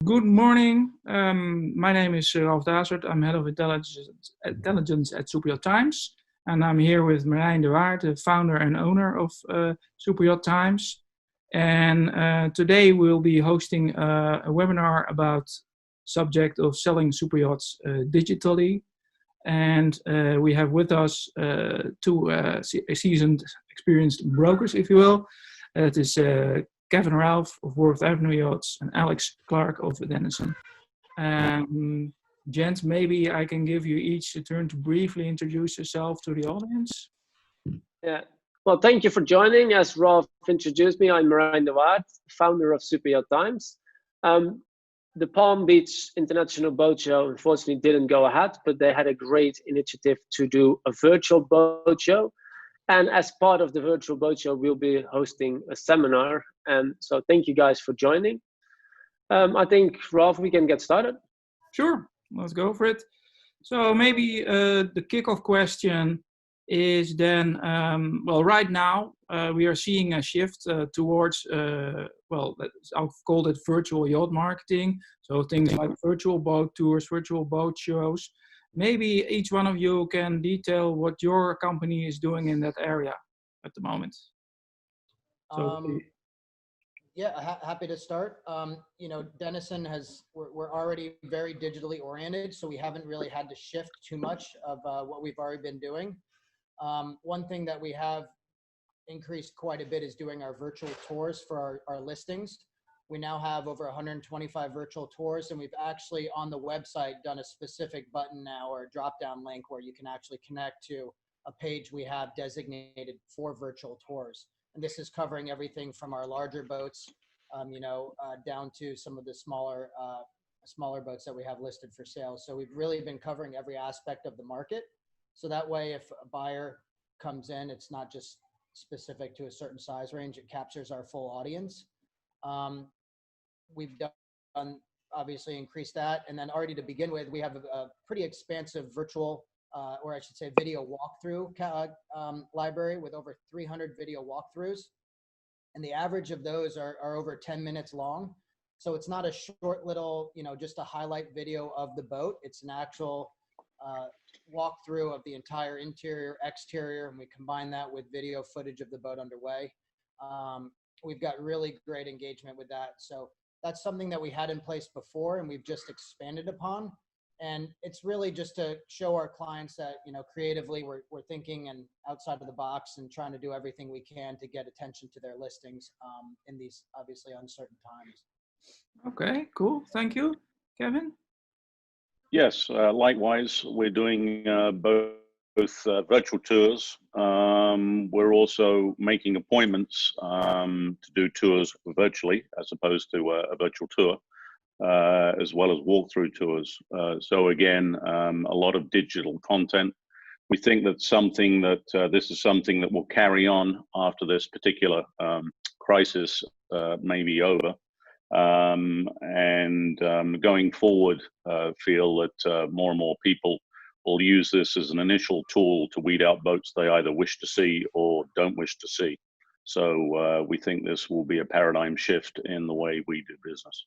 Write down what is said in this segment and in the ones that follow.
Good morning. My name is Ralf Dazert. I'm head of intelligence at SuperYacht Times, and I'm here with Marijn de Waard, the founder and owner of SuperYacht Times. And today we'll be hosting a webinar about subject of selling superyachts digitally. And we have with us two seasoned, experienced brokers, if you will. It is Kevin Ralph of Worth Avenue Yachts and Alex Clarke of Denison. Gents, maybe I can give you each a turn to briefly introduce yourself to the audience. Yeah. Well, thank you for joining. As Rolf introduced me, I'm Marijn de Waard, founder of SuperYacht Times. The Palm Beach International Boat Show unfortunately didn't go ahead, but they had a great initiative to do a virtual boat show. And as part of the virtual boat show, we'll be hosting a seminar. And so thank you guys for joining. I think, Rolf, we can get started. Sure, let's go for it. So maybe the kickoff question is then, well, right now we are seeing a shift towards, well, I'll call it virtual yacht marketing. So things like virtual boat tours, virtual boat shows. Maybe each one of you can detail what your company is doing in that area at the moment. So, yeah, happy to start. You know, Denison we're already very digitally oriented, so we haven't really had to shift too much of what we've already been doing. One thing that we have increased quite a bit is doing our virtual tours for our listings. We now have over 125 virtual tours, and we've actually on the website done a specific button now or a drop-down link where you can actually connect to a page we have designated for virtual tours. And this is covering everything from our larger boats, down to some of the smaller boats that we have listed for sale. So we've really been covering every aspect of the market. So that way, if a buyer comes in, it's not just specific to a certain size range, it captures our full audience. We've done obviously increased that. And then already to begin with, we have a pretty expansive virtual, or I should say video walkthrough library with over 300 video walkthroughs. And the average of those are over 10 minutes long. So it's not a short little, just a highlight video of the boat. It's an actual walkthrough of the entire interior, exterior, and we combine that with video footage of the boat underway. We've got really great engagement with that. So that's something that we had in place before and we've just expanded upon. And it's really just to show our clients that, creatively we're thinking and outside of the box and trying to do everything we can to get attention to their listings in these obviously uncertain times. okay, cool. Thank you. Kevin? Yes, likewise, we're doing both virtual tours. We're also making appointments to do tours virtually as opposed to a virtual tour, as well as walkthrough tours. So again, a lot of digital content. We think that this is something that will carry on after this particular crisis may be over. Going forward, feel that more and more people will use this as an initial tool to weed out boats they either wish to see or don't wish to see. So we think this will be a paradigm shift in the way we do business.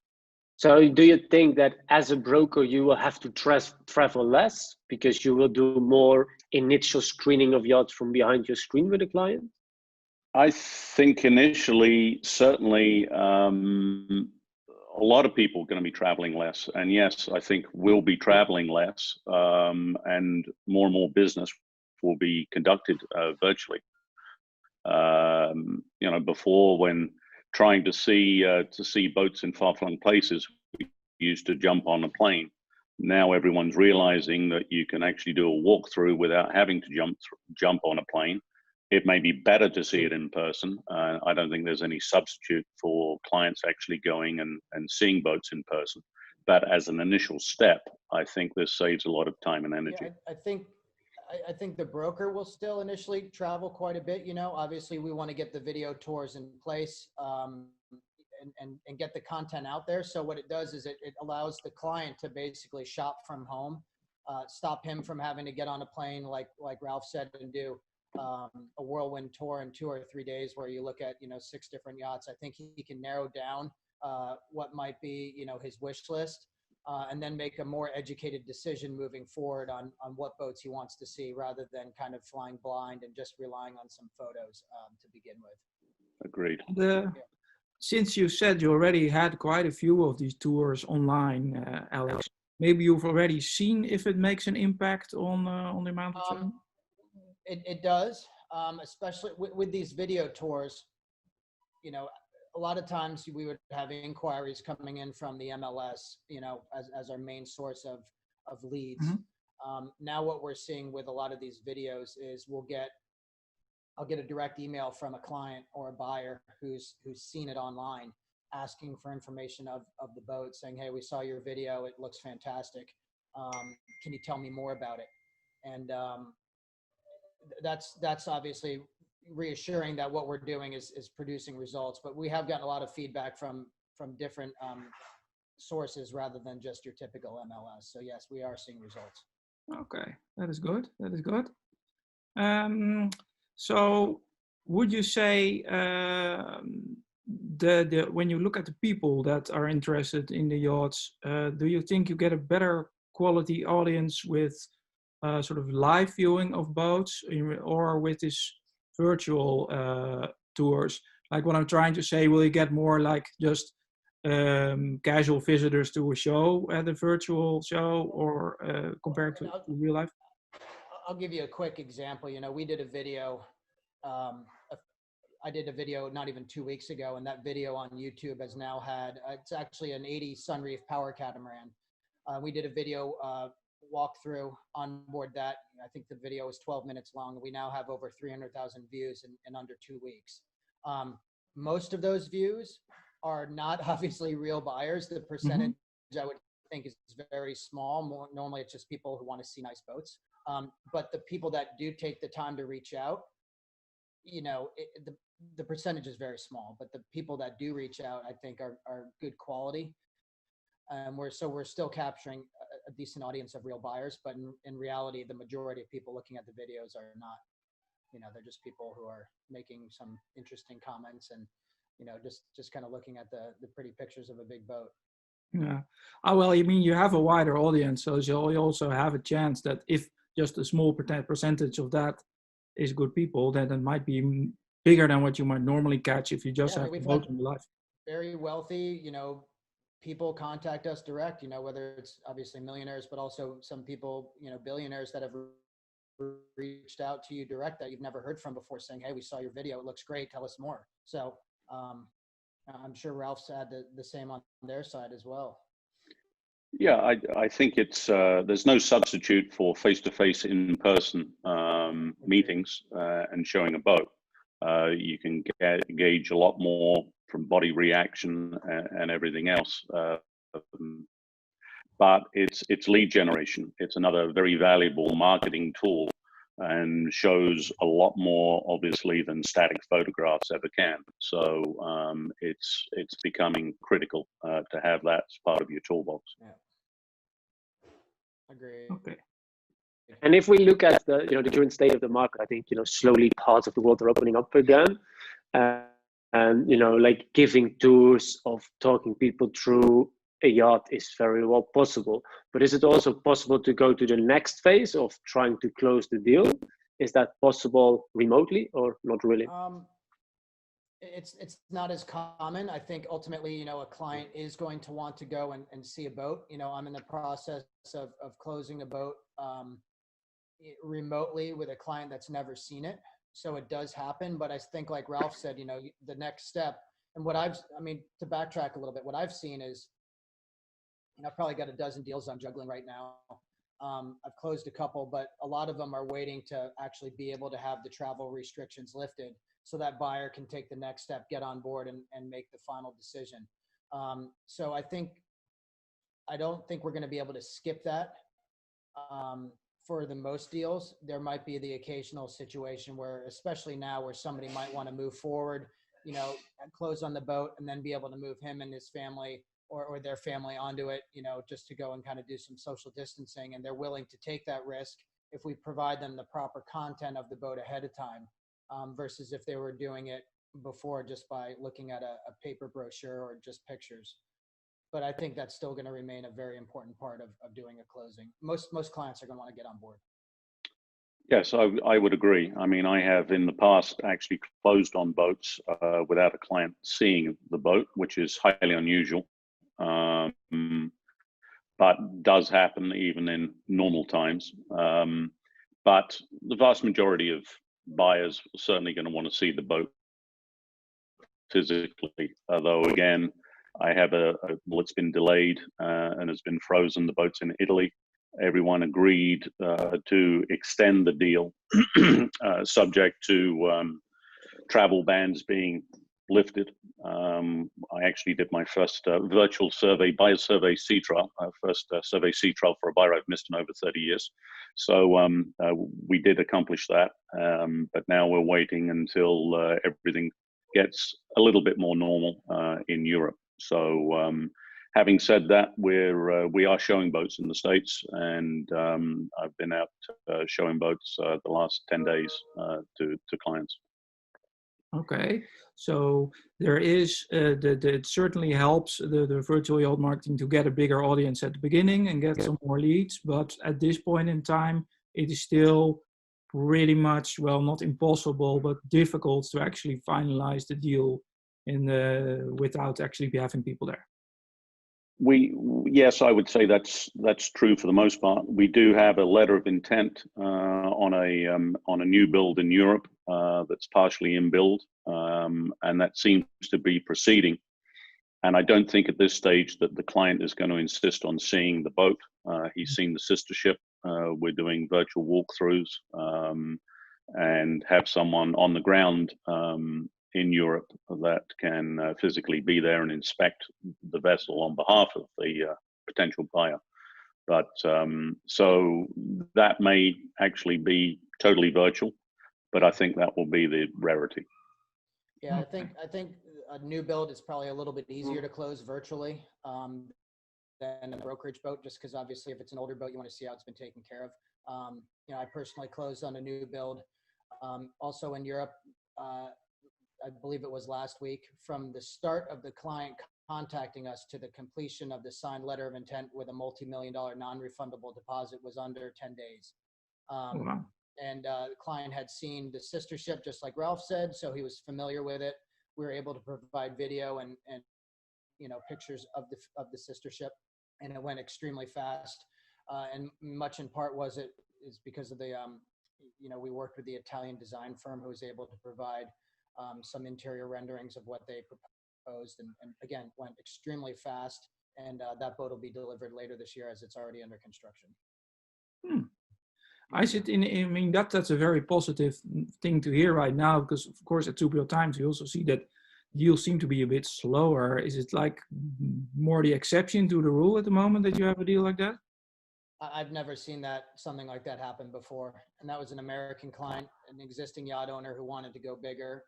So do you think that as a broker, you will have to travel less because you will do more initial screening of yachts from behind your screen with a client? I think initially, certainly, a lot of people are going to be traveling less. And yes, I think we'll be traveling less, and more business will be conducted virtually. Before, when trying to see boats in far-flung places, we used to jump on a plane. Now everyone's realizing that you can actually do a walkthrough without having to jump on a plane. It may be better to see it in person. I don't think there's any substitute for clients actually going and seeing boats in person. But as an initial step, I think this saves a lot of time and energy. Yeah, I think the broker will still initially travel quite a bit. Obviously we want to get the video tours in place and get the content out there. So what it does is it allows the client to basically shop from home, stop him from having to get on a plane like Ralph said and do a whirlwind tour in 2 or 3 days where you look at 6 different yachts. I think he can narrow down what might be, his wish list, and then make a more educated decision moving forward on what boats he wants to see, rather than kind of flying blind and just relying on some photos to begin with. Agreed. Since you said you already had quite a few of these tours online, Alex, maybe you've already seen if it makes an impact on the amount of traffic? It does, especially with these video tours. A lot of times we would have inquiries coming in from the MLS, as our main source of leads. Mm-hmm. Now what we're seeing with a lot of these videos is I'll get a direct email from a client or a buyer who's seen it online, asking for information of the boat, saying, hey, we saw your video, it looks fantastic. Can you tell me more about it? And that's obviously reassuring that what we're doing is producing results. But we have gotten a lot of feedback from different sources rather than just your typical MLS. So yes, we are seeing results. Okay, that is good. That is good. So would you say when you look at the people that are interested in the yachts, do you think you get a better quality audience with sort of live viewing of boats, or with this virtual tours? Like what I'm trying to say, will you get more like just casual visitors to a show at a virtual show, or compared to real life? I'll give you a quick example. We did a video. I did a video not even 2 weeks ago, and that video on YouTube has now had, it's actually an 80 Sunreef power catamaran. We did a video walkthrough on board that. I think the video was 12 minutes long. We now have over 300,000 views in under 2 weeks. Most of those views are not obviously real buyers. The percentage I would think is very small. Normally it's just people who want to see nice boats. But the people that do take the time to reach out, the percentage is very small, but the people that do reach out, I think are good quality. We're still capturing a decent audience of real buyers, but in reality, the majority of people looking at the videos are not, they're just people who are making some interesting comments and, just kind of looking at the pretty pictures of a big boat. Yeah. Oh, well, you mean you have a wider audience, so you also have a chance that if just a small percentage of that is good people, then it might be bigger than what you might normally catch if you just have a boat in life. Very wealthy, people contact us direct, whether it's obviously millionaires, but also some people, billionaires that have reached out to you direct that you've never heard from before, saying, hey, we saw your video, it looks great, tell us more. So I'm sure Ralph's had the same on their side as well. Yeah, I think it's there's no substitute for face-to-face in-person meetings and showing a boat. You can gauge a lot more from body reaction and everything else. But it's lead generation. It's another very valuable marketing tool and shows a lot more obviously than static photographs ever can. So it's becoming critical to have that as part of your toolbox. Yeah. Agree. Okay. And if we look at the current state of the market, I think slowly parts of the world are opening up again, and like giving tours of talking people through a yacht is very well possible. But is it also possible to go to the next phase of trying to close the deal? Is that possible remotely or not really? It's not as common. I think ultimately, a client is going to want to go and see a boat. I'm in the process of closing a boat remotely with a client that's never seen it. So it does happen. But I think like Ralph said, the next step, and to backtrack a little bit, what I've seen is, I've probably got a dozen deals I'm juggling right now. I've closed a couple, but a lot of them are waiting to actually be able to have the travel restrictions lifted so that buyer can take the next step, get on board and make the final decision. So I don't think we're going to be able to skip that. For the most deals, there might be the occasional situation where, especially now, where somebody might want to move forward, and close on the boat and then be able to move him and his family or their family onto it, just to go and kind of do some social distancing. And they're willing to take that risk if we provide them the proper content of the boat ahead of time, versus if they were doing it before just by looking at a paper brochure or just pictures. But I think that's still going to remain a very important part of doing a closing. Most clients are going to want to get on board. Yes, I would agree. I mean, I have in the past actually closed on boats without a client seeing the boat, which is highly unusual, but does happen even in normal times. But the vast majority of buyers are certainly going to want to see the boat physically, although again, I have well, it's been delayed and has been frozen. The boat's in Italy. Everyone agreed to extend the deal subject to travel bans being lifted. I actually did my first virtual survey, buyer survey sea trial, first survey sea trial for a buyer I've missed in over 30 years. So we did accomplish that, but now we're waiting until everything gets a little bit more normal in Europe. So having said that, we are showing boats in the States, and I've been out showing boats the last 10 days to clients. Okay, so there is it certainly helps the virtual yacht marketing to get a bigger audience at the beginning and get some more leads. But at this point in time, it is still pretty much, well, not impossible, but difficult to actually finalize the deal without actually having people there. Yes, I would say that's true for the most part. We do have a letter of intent on a new build in Europe that's partially in build, and that seems to be proceeding. And I don't think at this stage that the client is going to insist on seeing the boat. He's seen the sister ship. We're doing virtual walkthroughs and have someone on the ground in Europe that can physically be there and inspect the vessel on behalf of the potential buyer. But so that may actually be totally virtual, but I think that will be the rarity. Yeah, I think a new build is probably a little bit easier to close virtually than a brokerage boat, just because obviously if it's an older boat, you want to see how it's been taken care of. You know, I personally closed on a new build. Also in Europe, I believe it was last week, from the start of the client contacting us to the completion of the signed letter of intent with a multi-million-dollar non-refundable deposit was under 10 days. Wow. And the client had seen the sister ship, just like Ralph said, so he was familiar with it. We were able to provide video and you know, pictures of the sister ship, and it went extremely fast. And much in part is because of the you know, we worked with the Italian design firm who was able to provide some interior renderings of what they proposed, and again, went extremely fast. And that boat will be delivered later this year, as it's already under construction. I mean, that's a very positive thing to hear right now, because of course at SuperYacht Times we also see that deals seem to be a bit slower. Is it like more the exception to the rule at the moment that you have a deal like that? I've never seen something like that happen before. And that was an American client, an existing yacht owner who wanted to go bigger.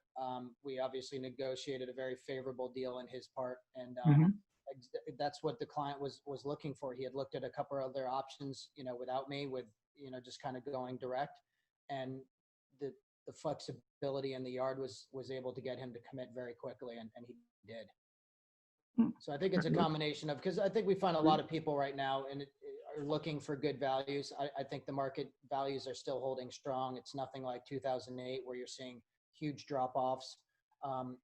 We obviously negotiated a very favorable deal on his part. And that's what the client was looking for. He had looked at a couple of other options, you know, without me, with, you know, just kind of going direct. And the flexibility in the yard was able to get him to commit very quickly, and he did. So I think it's a combination of, because I think we find a lot of people right now and are looking for good values. I think the market values are still holding strong. It's nothing like 2008 where you're seeing huge drop-offs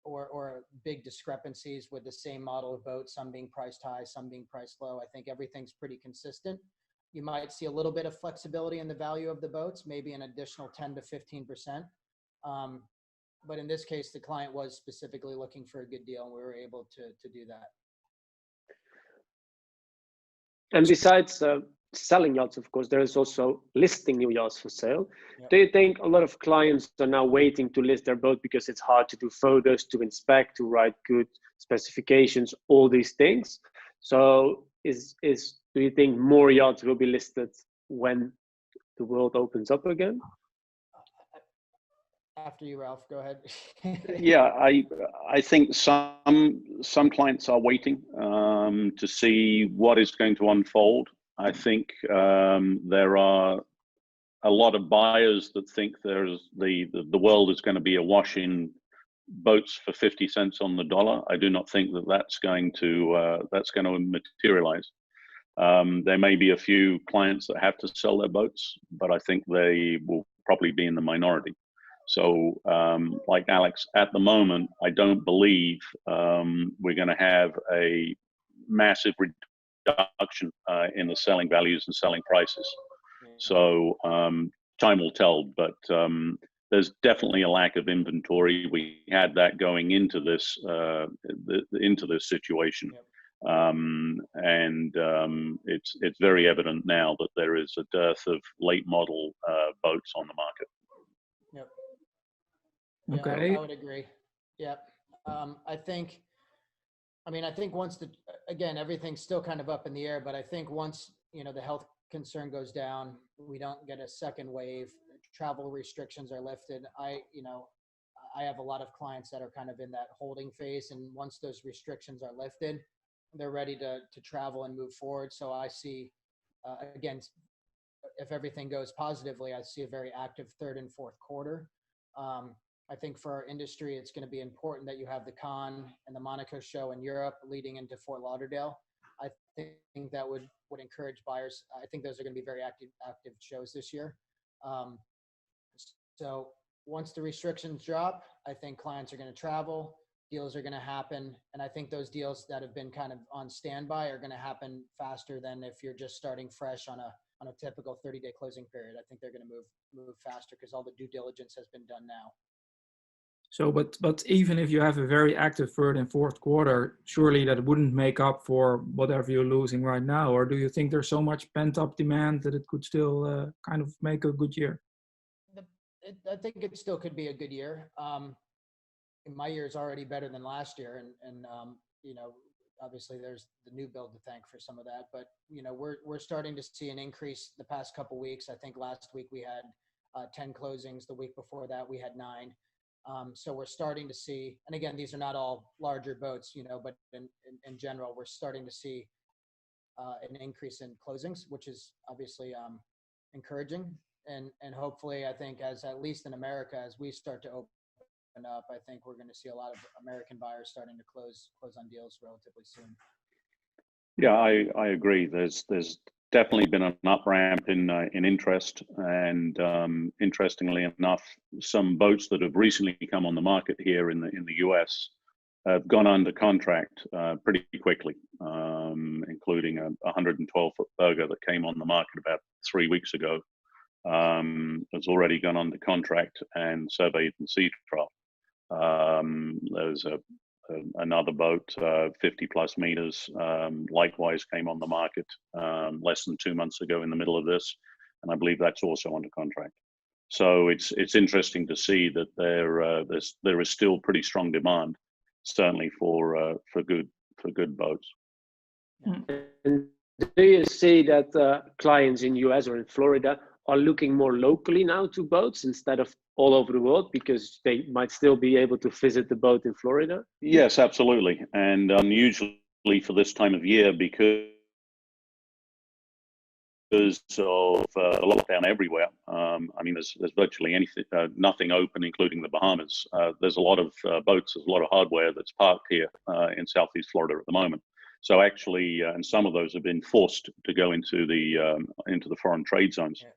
or big discrepancies with the same model of boat, some being priced high, some being priced low. I think everything's pretty consistent. You might see a little bit of flexibility in the value of the boats, maybe an additional 10 to 15%. But in this case, the client was specifically looking for a good deal, and we were able to do that. And besides selling yachts, of course, there is also listing new yachts for sale. Yep. Do you think a lot of clients are now waiting to list their boat because it's hard to do photos, to inspect, to write good specifications, all these things? So do you think more yachts will be listed when the world opens up again? After you, Ralph, go ahead. Yeah, I think some clients are waiting to see what is going to unfold. I think there are a lot of buyers that think the world is going to be awash in boats for 50 cents on the dollar. I do not think that that's going to materialize. There may be a few clients that have to sell their boats, but I think they will probably be in the minority. So, like Alex, at the moment, I don't believe we're going to have a massive reduction in the selling values and selling prices. So time will tell, but there's definitely a lack of inventory. We had that going into this situation. It's very evident now that there is a dearth of late model boats on the market. Yep. Okay. Yeah, I would agree. Yep. I think once again, everything's still kind of up in the air, but I think once, the health concern goes down, we don't get a second wave, travel restrictions are lifted. I have a lot of clients that are kind of in that holding phase. And once those restrictions are lifted, they're ready to travel and move forward. So I see, again, if everything goes positively, I see a very active third and fourth quarter. I think for our industry, it's going to be important that you have the Cannes and the Monaco show in Europe leading into Fort Lauderdale. I think that would encourage buyers. I think those are going to be very active shows this year. So once the restrictions drop, I think clients are going to travel, deals are going to happen. And I think those deals that have been kind of on standby are going to happen faster than if you're just starting fresh on a typical 30-day closing period. I think they're going to move faster because all the due diligence has been done now. So, but even if you have a very active third and fourth quarter, surely that wouldn't make up for whatever you're losing right now. Or do you think there's so much pent up demand that it could still kind of make a good year? I think it still could be a good year. My year is already better than last year, and obviously there's the new build to thank for some of that. But we're starting to see an increase the past couple weeks. I think last week we had 10 closings. The week before that we had 9. So we're starting to see, and again, these are not all larger boats, but in general, we're starting to see an increase in closings, which is obviously encouraging. And hopefully, I think at least in America, as we start to open up, I think we're going to see a lot of American buyers starting to close on deals relatively soon. Yeah, I agree. There's definitely been an up ramp in interest, and interestingly enough, some boats that have recently come on the market here in the US have gone under contract pretty quickly, including a 112-foot burger that came on the market about 3 weeks ago. Has already gone under contract and surveyed and sea trial. There's another boat, 50 plus meters, likewise came on the market less than 2 months ago in the middle of this, and I believe that's also under contract. So it's interesting to see that there is still pretty strong demand, certainly for good boats. And do you see that clients in US or in Florida are looking more locally now to boats instead of all over the world because they might still be able to visit the boat in Florida? Yes, absolutely. And unusually for this time of year, because of a lockdown everywhere. I mean, there's virtually nothing open, including the Bahamas. There's a lot of boats, there's a lot of hardware that's parked here in Southeast Florida at the moment. So actually, and some of those have been forced to go into the foreign trade zones. Yeah.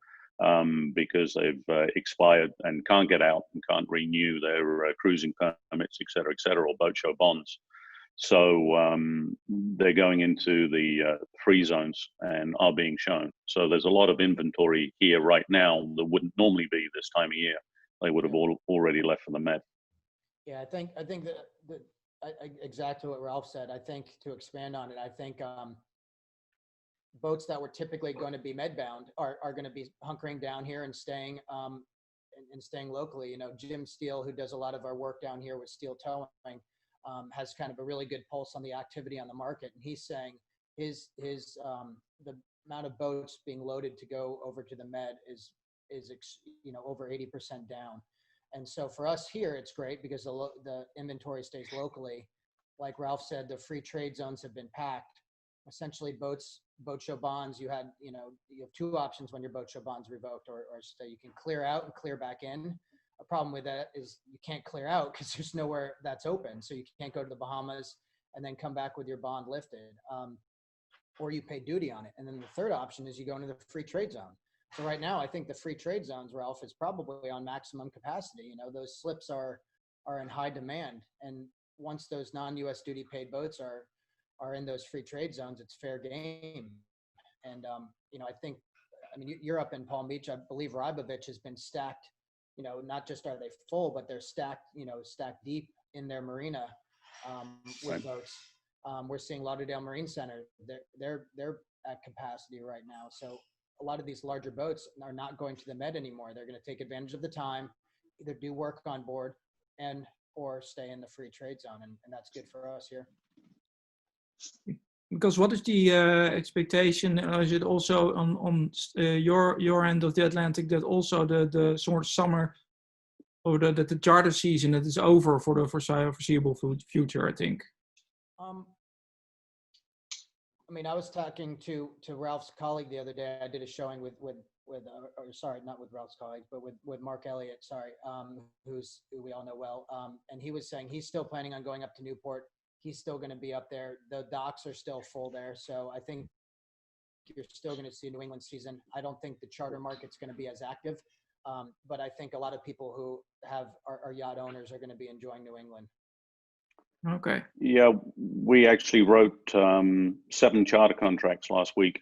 Because they've expired and can't get out and can't renew their cruising permits, et cetera, or boat show bonds. So they're going into the free zones and are being shown. So there's a lot of inventory here right now that wouldn't normally be this time of year. They would have already left for the Med. Yeah, I think that exactly what Ralph said. I think to expand on it, I think boats that were typically going to be Med-bound are going to be hunkering down here and staying locally. Jim Steele, who does a lot of our work down here with Steele Towing, has kind of a really good pulse on the activity on the market, and he's saying the amount of boats being loaded to go over to the Med is over 80% down. And so for us here, it's great because the inventory stays locally. Like Ralph said, the free trade zones have been packed. Essentially, boat show bonds, you have 2 options when your boat show bonds revoked, or so you can clear out and clear back in, A problem with that is you can't clear out because there's nowhere that's open. So you can't go to the Bahamas and then come back with your bond lifted, or you pay duty on it. And then the third option is you go into the free trade zone. So right now, I think the free trade zones, Ralph, is probably on maximum capacity. You know, those slips are in high demand. And once those non-US duty paid boats are in those free trade zones, it's fair game. And, you know, I mean, you're up in Palm Beach. I believe Rybovich has been stacked, you know, not just are they full, but they're stacked, you know, stacked deep in their marina with Right. boats. We're seeing Lauderdale Marine Center. They're at capacity right now. So a lot of these larger boats are not going to the Med anymore. They're going to take advantage of the time, either do work on board or stay in the free trade zone. And that's good for us here. Because what is the expectation? Is it also on your end of the Atlantic that also the sort of summer or the charter season that is over for the foreseeable future? I think. I mean, I was talking to Ralph's colleague the other day. I did a showing with sorry, not with Ralph's colleague, but with Mark Elliott, sorry, who we all know well. And he was saying he's still planning on going up to Newport. He's still going to be up there. The docks are still full there. So I think you're still going to see New England season. I don't think the charter market's going to be as active. But I think a lot of people who are yacht owners are going to be enjoying New England. Okay. Yeah, we actually wrote 7 charter contracts last week.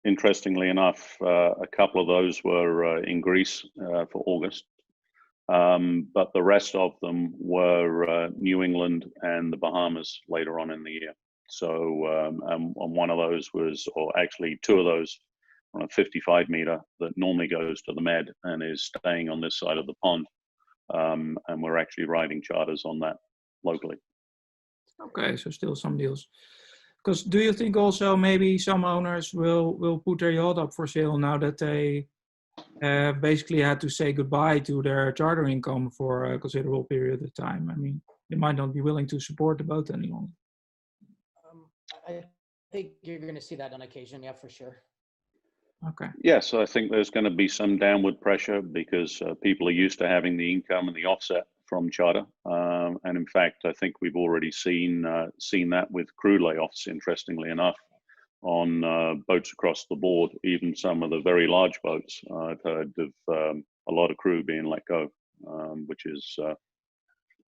Interestingly enough, a couple of those were in Greece for August. But the rest of them were New England and the Bahamas later on in the year. So, and one of those was, or actually 2 of those, on a 55 meter that normally goes to the Med and is staying on this side of the pond. And we're actually writing charters on that locally. Okay, so still some deals. Because do you think also maybe some owners will put their yacht up for sale now that they basically had to say goodbye to their charter income for a considerable period of time? I mean, they might not be willing to support the boat any longer. I think you're going to see that on occasion, yeah, for sure. Okay. Yes, I think there's going to be some downward pressure because people are used to having the income and the offset from charter. And in fact, I think we've already seen that with crew layoffs, interestingly enough, on boats across the board, even some of the very large boats. I've heard of a lot of crew being let go, which is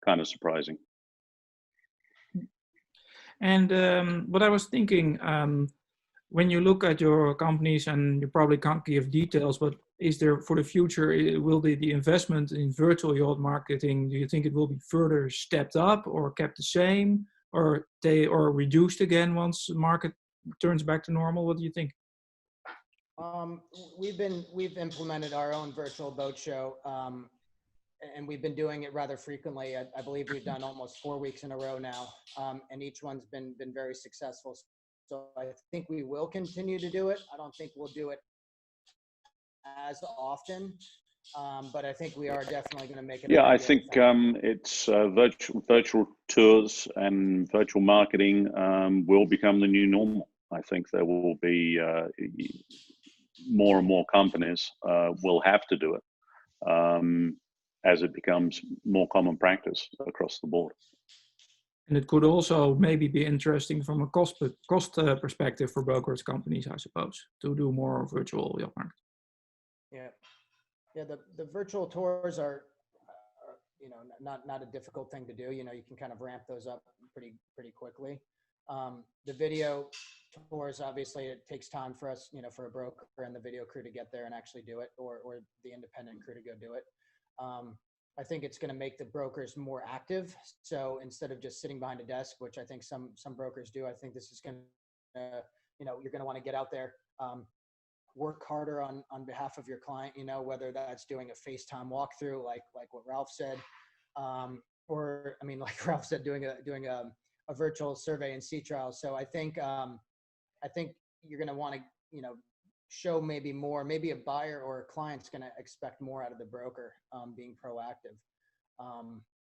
kind of surprising. And what I was thinking, when you look at your companies, and you probably can't give details, but is there for the future, will the investment in virtual yacht marketing, do you think it will be further stepped up or kept the same, or reduced again once the market turns back to normal? What do you think? We've implemented our own virtual boat show, and we've been doing it rather frequently. I believe we've done almost 4 weeks in a row now, and each one's been very successful. So I think we will continue to do it. I don't think we'll do it as often, but I think we are definitely going to make it. Yeah, I think it's virtual tours and virtual marketing will become the new normal. I think there will be more and more companies will have to do it as it becomes more common practice across the board. And it could also maybe be interesting from a cost perspective for brokerage companies, I suppose, to do more virtual yacht marketing. Yeah. The virtual tours are you know, not a difficult thing to do. You know, you can kind of ramp those up pretty quickly. The video tours, obviously, it takes time for us, you know, for a broker and the video crew to get there and actually do it, or the independent crew to go do it. I think it's going to make the brokers more active. So instead of just sitting behind a desk, which I think some brokers do, I think this is going to, you know, you're going to want to get out there, work harder on behalf of your client, you know, whether that's doing a FaceTime walkthrough, like what Ralph said, or, I mean, like Ralph said, doing a virtual survey and sea trial. So I think you're going to want to, you know, show maybe more, maybe a buyer or a client's going to expect more out of the broker, being proactive.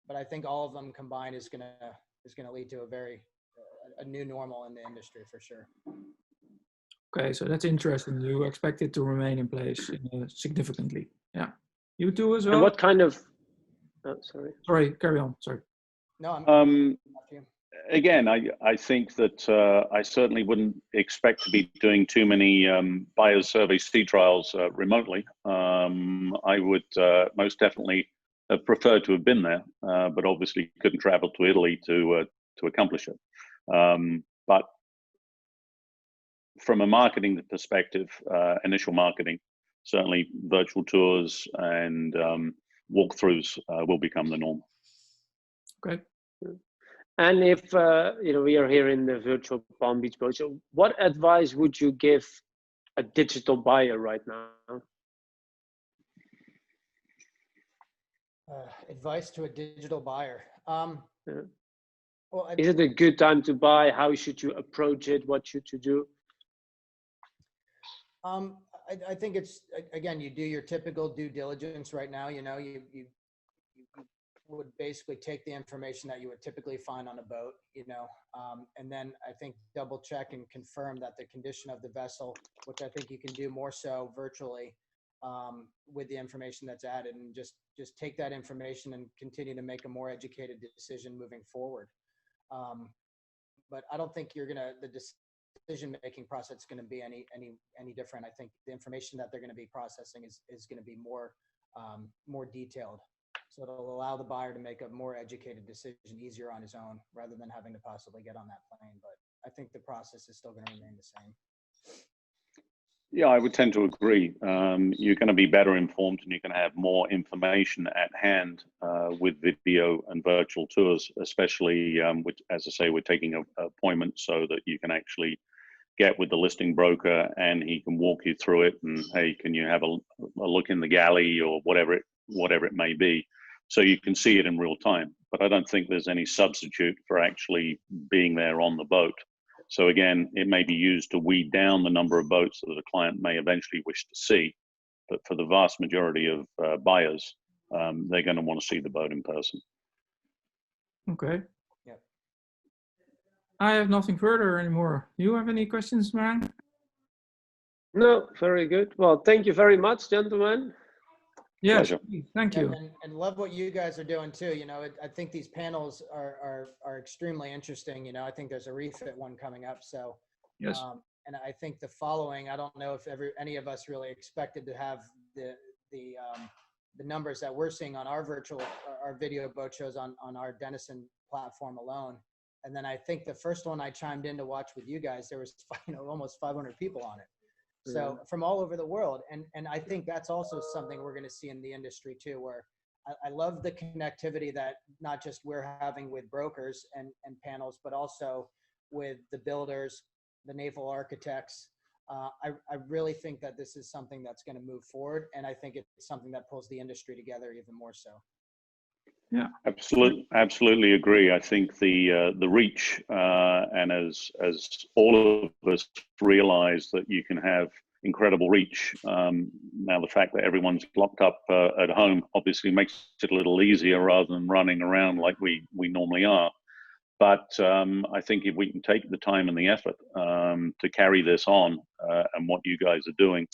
But I think all of them combined is going to lead to a new normal in the industry for sure. Okay, so that's interesting. You expect it to remain in place significantly. Yeah. You too as well? And what kind of, oh, sorry. Sorry, carry on. Sorry. No, I'm after you. Again, I think that I certainly wouldn't expect to be doing too many buyers survey sea trials remotely. I would most definitely have preferred to have been there, but obviously couldn't travel to Italy to accomplish it. But from a marketing perspective, initial marketing, certainly virtual tours and walkthroughs will become the norm. Okay. And if we are here in the virtual Palm Beach boat show, what advice would you give a digital buyer right now? Advice to a digital buyer. Yeah. Well, Is it a good time to buy? How should you approach it? What should you do? I think it's, again, you do your typical due diligence right now. You would basically take the information that you would typically find on a boat, and then I think double check and confirm that the condition of the vessel, which I think you can do more so virtually with the information that's added, and just take that information and continue to make a more educated decision moving forward. But I don't think the decision-making process is going to be any different. I think the information that they're going to be processing is going to be more detailed. So it'll allow the buyer to make a more educated decision easier on his own, rather than having to possibly get on that plane. But I think the process is still going to remain the same. Yeah, I would tend to agree. You're going to be better informed, and you're going to have more information at hand with video and virtual tours, especially, as I say, we're taking an appointment so that you can actually get with the listing broker and he can walk you through it. And hey, can you have a look in the galley or whatever it may be, so you can see it in real time. But I don't think there's any substitute for actually being there on the boat. So again, it may be used to weed down the number of boats that a client may eventually wish to see. But for the vast majority of buyers, they're going to want to see the boat in person. Okay. Yep. I have nothing further anymore. You have any questions, man? No, very good. Well, thank you very much, gentlemen. Yes, Pleasure. thank you. And love what you guys are doing too. I think these panels are extremely interesting. I think there's a refit one coming up. So, Yes. and I think the following, I don't know if any of us really expected to have the numbers that we're seeing on our video boat shows on our Denison platform alone. And then I think the first one I chimed in to watch with you guys, there was almost 500 people on it. So from all over the world. And I think that's also something we're going to see in the industry too, where I love the connectivity that not just we're having with brokers and panels, but also with the builders, the naval architects. I really think that this is something that's going to move forward. And I think it's something that pulls the industry together even more so. Yeah, absolutely agree. I think the reach, and as all of us realize that you can have incredible reach. Now the fact that everyone's locked up at home obviously makes it a little easier rather than running around like we normally are. But I think if we can take the time and the effort to carry this on, and what you guys are doing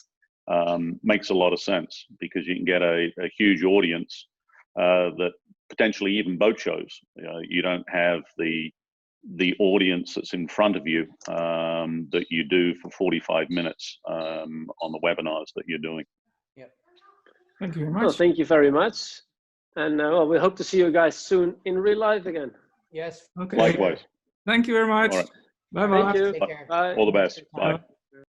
makes a lot of sense, because you can get a huge audience that potentially even boat shows. You don't have the audience that's in front of you that you do for 45 minutes on the webinars that you're doing. Yep. thank you very much. Well, thank you very much. And we hope to see you guys soon in real life again. Yes. Okay. Likewise. Thank you very much. All right. Bye-bye. Thank you. Take care. Bye. All the best. Bye. Bye.